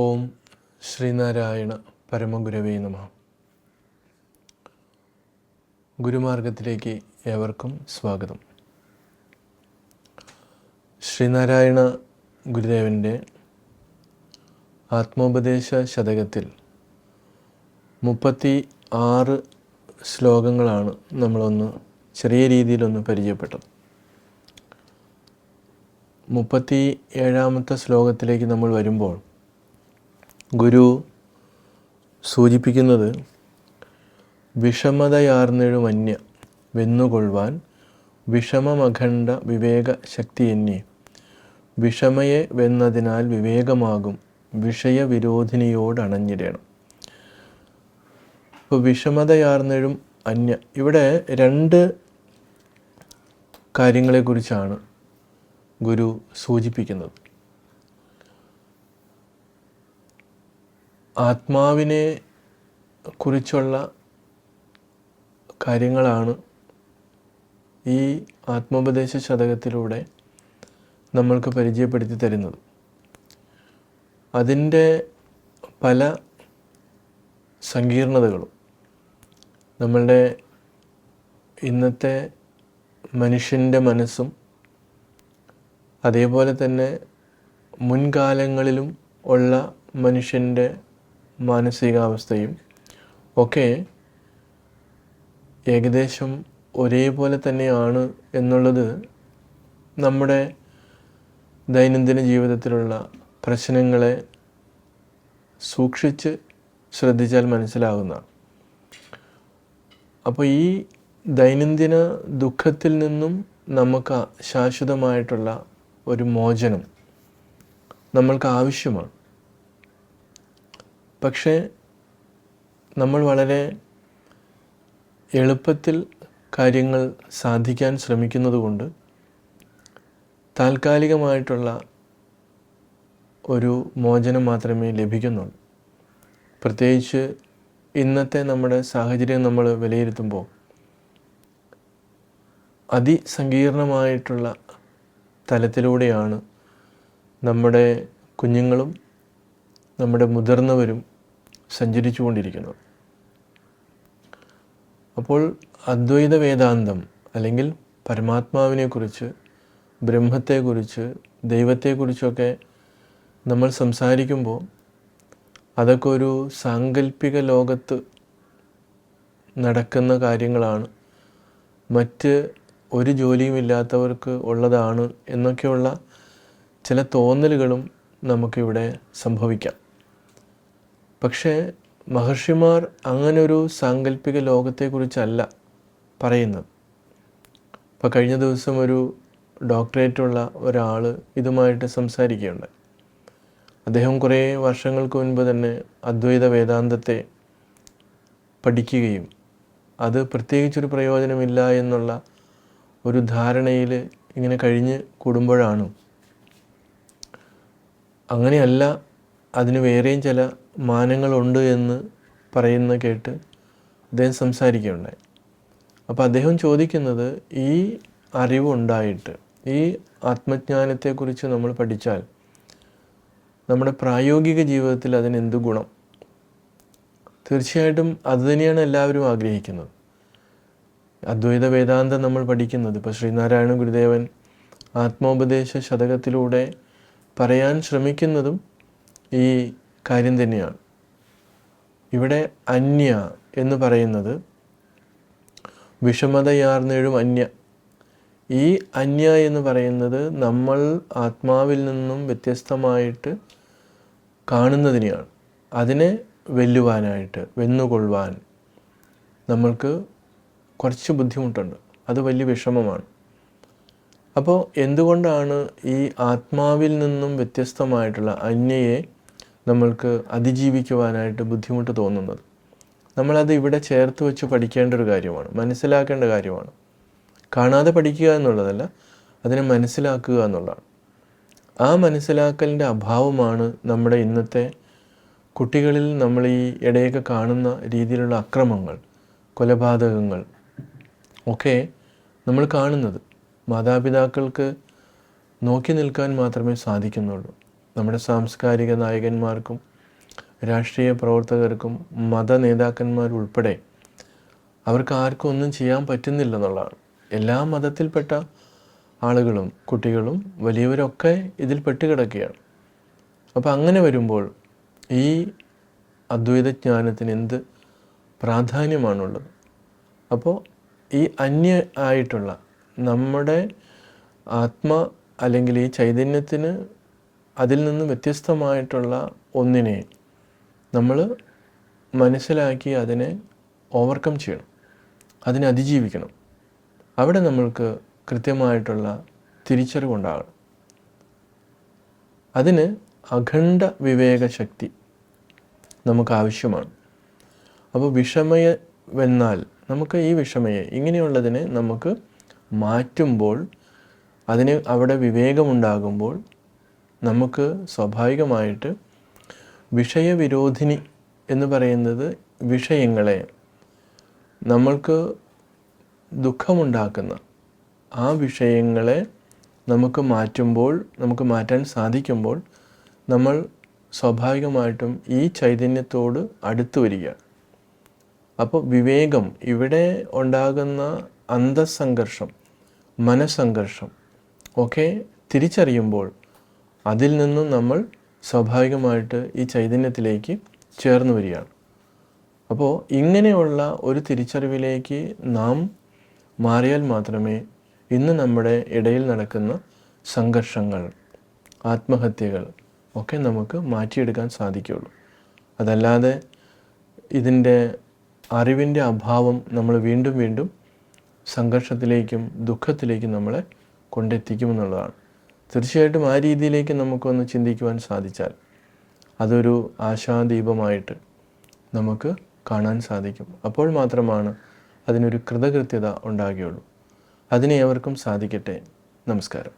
ഓം ശ്രീനാരായണ പരമഗുരവേ നമഃ. ഗുരുമാർഗത്തിലേക്ക് ഏവർക്കും സ്വാഗതം. ശ്രീനാരായണ ഗുരുദേവൻ്റെ ആത്മോപദേശ ശതകത്തിൽ 36 ശ്ലോകങ്ങളാണ് നമ്മളൊന്ന് ചെറിയ രീതിയിലൊന്ന് പരിചയപ്പെട്ടത്. 37ാമത്തെ ശ്ലോകത്തിലേക്ക് നമ്മൾ വരുമ്പോൾ ഗുരു സൂചിപ്പിക്കുന്നത് വിഷമതയാർന്നെഴുമന്യ വെന്നുകൊള്ളുവാൻ വിഷമമഖണ്ഡ വിവേക ശക്തി എന്നേ വിഷമയെ വെന്നതിനാൽ വിവേകമാകും വിഷയവിരോധിനിയോടണഞ്ഞിടണം. ഇപ്പോൾ വിഷമതയാർന്നെഴും അന്യ, ഇവിടെ 2 കാര്യങ്ങളെക്കുറിച്ചാണ് ഗുരു സൂചിപ്പിക്കുന്നത്. ആത്മാവിനെ കുറിച്ചുള്ള കാര്യങ്ങളാണ് ഈ ആത്മോപദേശ ശതകത്തിലൂടെ നമ്മൾക്ക് പരിചയപ്പെടുത്തി തരുന്നത്. അതിൻ്റെ പല സങ്കീർണതകളും നമ്മളുടെ ഇന്നത്തെ മനുഷ്യൻ്റെ മനസ്സും അതേപോലെ തന്നെ മുൻകാലങ്ങളിലും ഉള്ള മനുഷ്യൻ്റെ മാനസികാവസ്ഥയും ഒക്കെ ഏകദേശം ഒരേപോലെ തന്നെയാണ് എന്നുള്ളത് നമ്മുടെ ദൈനംദിന ജീവിതത്തിലുള്ള പ്രശ്നങ്ങളെ സൂക്ഷിച്ച് ശ്രദ്ധിച്ചാൽ മനസ്സിലാകുന്നതാണ്. അപ്പോൾ ഈ ദൈനംദിന ദുഃഖത്തിൽ നിന്നും നമുക്ക് ശാശ്വതമായിട്ടുള്ള ഒരു മോചനം നമ്മൾക്ക് ആവശ്യമാണ്. പക്ഷേ നമ്മൾ വളരെ എളുപ്പത്തിൽ കാര്യങ്ങൾ സാധിക്കാൻ ശ്രമിക്കുന്നത് കൊണ്ട് താൽക്കാലികമായിട്ടുള്ള ഒരു മോചനം മാത്രമേ ലഭിക്കുന്നുള്ളൂ. പ്രത്യേകിച്ച് ഇന്നത്തെ നമ്മുടെ സാഹചര്യം നമ്മൾ വിലയിരുത്തുമ്പോൾ അതിസങ്കീർണമായിട്ടുള്ള തലത്തിലൂടെയാണ് നമ്മുടെ കുഞ്ഞുങ്ങളും നമ്മുടെ മുതിർന്നവരും സഞ്ചരിച്ചു കൊണ്ടിരിക്കുന്നത്. അപ്പോൾ അദ്വൈത വേദാന്തം അല്ലെങ്കിൽ പരമാത്മാവിനെക്കുറിച്ച്, ബ്രഹ്മത്തെക്കുറിച്ച്, ദൈവത്തെക്കുറിച്ചൊക്കെ നമ്മൾ സംസാരിക്കുമ്പോൾ അതൊക്കെ ഒരു സാങ്കല്പിക ലോകത്ത് നടക്കുന്ന കാര്യങ്ങളാണ്, മറ്റ് ഒരു ജോലിയുമില്ലാത്തവർക്ക് ഉള്ളതാണ് എന്നൊക്കെയുള്ള ചില തോന്നലുകളും നമുക്കിവിടെ സംഭവിക്കാം. പക്ഷേ മഹർഷിമാർ അങ്ങനൊരു സാങ്കല്പിക ലോകത്തെക്കുറിച്ചല്ല പറയുന്നത്. ഇപ്പോൾ കഴിഞ്ഞ ദിവസം ഒരു ഡോക്ടറേറ്റുള്ള ഒരാൾ ഇതുമായിട്ട് സംസാരിക്കുകയുണ്ടായി. അദ്ദേഹം കുറേ വർഷങ്ങൾക്ക് മുൻപ് തന്നെ അദ്വൈത വേദാന്തത്തെ പഠിക്കുകയും അത് പ്രത്യേകിച്ചൊരു പ്രയോജനമില്ല എന്നുള്ള ഒരു ധാരണയിൽ ഇങ്ങനെ കഴിഞ്ഞ് കൂടുമ്പോഴാണ് അങ്ങനെയല്ല, അതിന് വേറെയും ചില മാനങ്ങളുണ്ട് എന്ന് പറയുന്ന കേട്ട് അദ്ദേഹം സംസാരിക്കുകയുണ്ടായി. അപ്പോൾ അദ്ദേഹം ചോദിക്കുന്നത്, ഈ അറിവുണ്ടായിട്ട് ഈ ആത്മജ്ഞാനത്തെക്കുറിച്ച് നമ്മൾ പഠിച്ചാൽ നമ്മുടെ പ്രായോഗിക ജീവിതത്തിൽ അതിനെന്ത് ഗുണം? തീർച്ചയായിട്ടും അതുതന്നെയാണ് എല്ലാവരും ആഗ്രഹിക്കുന്നത്. അദ്വൈത വേദാന്തം നമ്മൾ പഠിക്കുന്നത്, ഇപ്പോൾ ശ്രീനാരായണ ഗുരുദേവൻ ആത്മോപദേശ ശതകത്തിലൂടെ പറയാൻ ശ്രമിക്കുന്നതും ഈ കാര്യം തന്നെയാണ്. ഇവിടെ അന്യ എന്ന് പറയുന്നത് വിഷമതയാർന്നെഴും അന്യ. ഈ അന്യ എന്ന് പറയുന്നത് നമ്മൾ ആത്മാവിൽ നിന്നും വ്യത്യസ്തമായിട്ട് കാണുന്നതിനെയാണ്. അതിനെ വെല്ലുവാനായിട്ട്, വെന്നുകൊള്ളുവാൻ നമ്മൾക്ക് കുറച്ച് ബുദ്ധിമുട്ടുണ്ട്. അത് വലിയ വിഷമമാണ്. അപ്പോൾ എന്തുകൊണ്ടാണ് ഈ ആത്മാവിൽ നിന്നും വ്യത്യസ്തമായിട്ടുള്ള അന്യയെ നമ്മൾക്ക് അതിജീവിക്കുവാനായിട്ട് ബുദ്ധിമുട്ട് തോന്നുന്നത്? നമ്മളത് ഇവിടെ ചേർത്ത് വെച്ച് പഠിക്കേണ്ട ഒരു കാര്യമാണ്, മനസ്സിലാക്കേണ്ട കാര്യമാണ്. കാണാതെ പഠിക്കുക എന്നുള്ളതല്ല, അതിനെ മനസ്സിലാക്കുക എന്നുള്ളതാണ്. ആ മനസ്സിലാക്കലിൻ്റെ അഭാവമാണ് നമ്മുടെ ഇന്നത്തെ കുട്ടികളിൽ നമ്മൾ ഈ ഇടയൊക്കെ കാണുന്ന രീതിയിലുള്ള അക്രമങ്ങൾ, കൊലപാതകങ്ങൾ ഒക്കെ നമ്മൾ കാണുന്നത്. മാതാപിതാക്കൾക്ക് നോക്കി നിൽക്കാൻ മാത്രമേ സാധിക്കുന്നുള്ളൂ. നമ്മുടെ സാംസ്കാരിക നായകന്മാർക്കും രാഷ്ട്രീയ പ്രവർത്തകർക്കും മത നേതാക്കന്മാരുൾപ്പെടെ അവർക്ക് ആർക്കും ഒന്നും ചെയ്യാൻ പറ്റുന്നില്ലെന്നുള്ളതാണ്. എല്ലാ മതത്തിൽപ്പെട്ട ആളുകളും കുട്ടികളും വലിയവരൊക്കെ ഇതിൽ പെട്ടുകിടക്കുകയാണ്. അപ്പോൾ അങ്ങനെ വരുമ്പോൾ ഈ അദ്വൈതജ്ഞാനത്തിന് എന്ത് പ്രാധാന്യമാണുള്ളത്? അപ്പോൾ ഈ അന്യ ആയിട്ടുള്ള നമ്മുടെ അല്ലെങ്കിൽ ഈ ചൈതന്യത്തിന് അതിൽ നിന്ന് വ്യത്യസ്തമായിട്ടുള്ള ഒന്നിനെ നമ്മൾ മനസ്സിലാക്കി അതിനെ ഓവർകം ചെയ്യണം, അതിനെ അതിജീവിക്കണം. അവിടെ നമ്മൾക്ക് കൃത്യമായിട്ടുള്ള തിരിച്ചറിവുണ്ടാകണം. അതിന് അഖണ്ഡ വിവേകശക്തി നമുക്ക് ആവശ്യമാണ്. അപ്പോൾ വിഷമയമെന്നാൽ നമുക്ക് ഈ വിഷമയെ ഇങ്ങനെയുള്ളതിനെ നമുക്ക് മാറ്റുമ്പോൾ, അതിന് അവിടെ വിവേകമുണ്ടാകുമ്പോൾ നമുക്ക് സ്വാഭാവികമായിട്ട് വിഷയവിരോധിനി എന്ന് പറയുന്നത് വിഷയങ്ങളെ നമ്മൾക്ക് ദുഃഖമുണ്ടാക്കുന്ന ആ വിഷയങ്ങളെ നമുക്ക് മാറ്റാൻ സാധിക്കുമ്പോൾ നമ്മൾ സ്വാഭാവികമായിട്ടും ഈ ചൈതന്യത്തോട് അടുത്തു വരികയാണ്. അപ്പോൾ വിവേകം, ഇവിടെ ഉണ്ടാകുന്ന അന്തസ്സംഘർഷം, മനസ്സംഘർഷം ഒക്കെ തിരിച്ചറിയുമ്പോൾ അതിൽ നിന്നും നമ്മൾ സ്വാഭാവികമായിട്ട് ഈ ചൈതന്യത്തിലേക്ക് ചേർന്ന് വരികയാണ്. അപ്പോൾ ഇങ്ങനെയുള്ള ഒരു തിരിച്ചറിവിലേക്ക് നാം മാറിയാൽ മാത്രമേ ഇന്ന് നമ്മുടെ ഇടയിൽ നടക്കുന്ന സംഘർഷങ്ങൾ, ആത്മഹത്യകൾ ഒക്കെ നമുക്ക് മാറ്റിയെടുക്കാൻ സാധിക്കുകയുള്ളൂ. അതല്ലാതെ ഇതിൻ്റെ അറിവിൻ്റെ അഭാവം നമ്മൾ വീണ്ടും വീണ്ടും സംഘർഷത്തിലേക്കും ദുഃഖത്തിലേക്കും നമ്മളെ കൊണ്ടെത്തിക്കുമെന്നുള്ളതാണ്. തീർച്ചയായിട്ടും ആ രീതിയിലേക്ക് നമുക്കൊന്ന് ചിന്തിക്കുവാൻ സാധിച്ചാൽ അതൊരു ആശാദീപമായിട്ട് നമുക്ക് കാണാൻ സാധിക്കും. അപ്പോൾ മാത്രമാണ് അതിനൊരു കൃതകൃത്യത ഉണ്ടാകുകയുള്ളൂ. അതിനെ ഏവർക്കും സാധിക്കട്ടെ. നമസ്കാരം.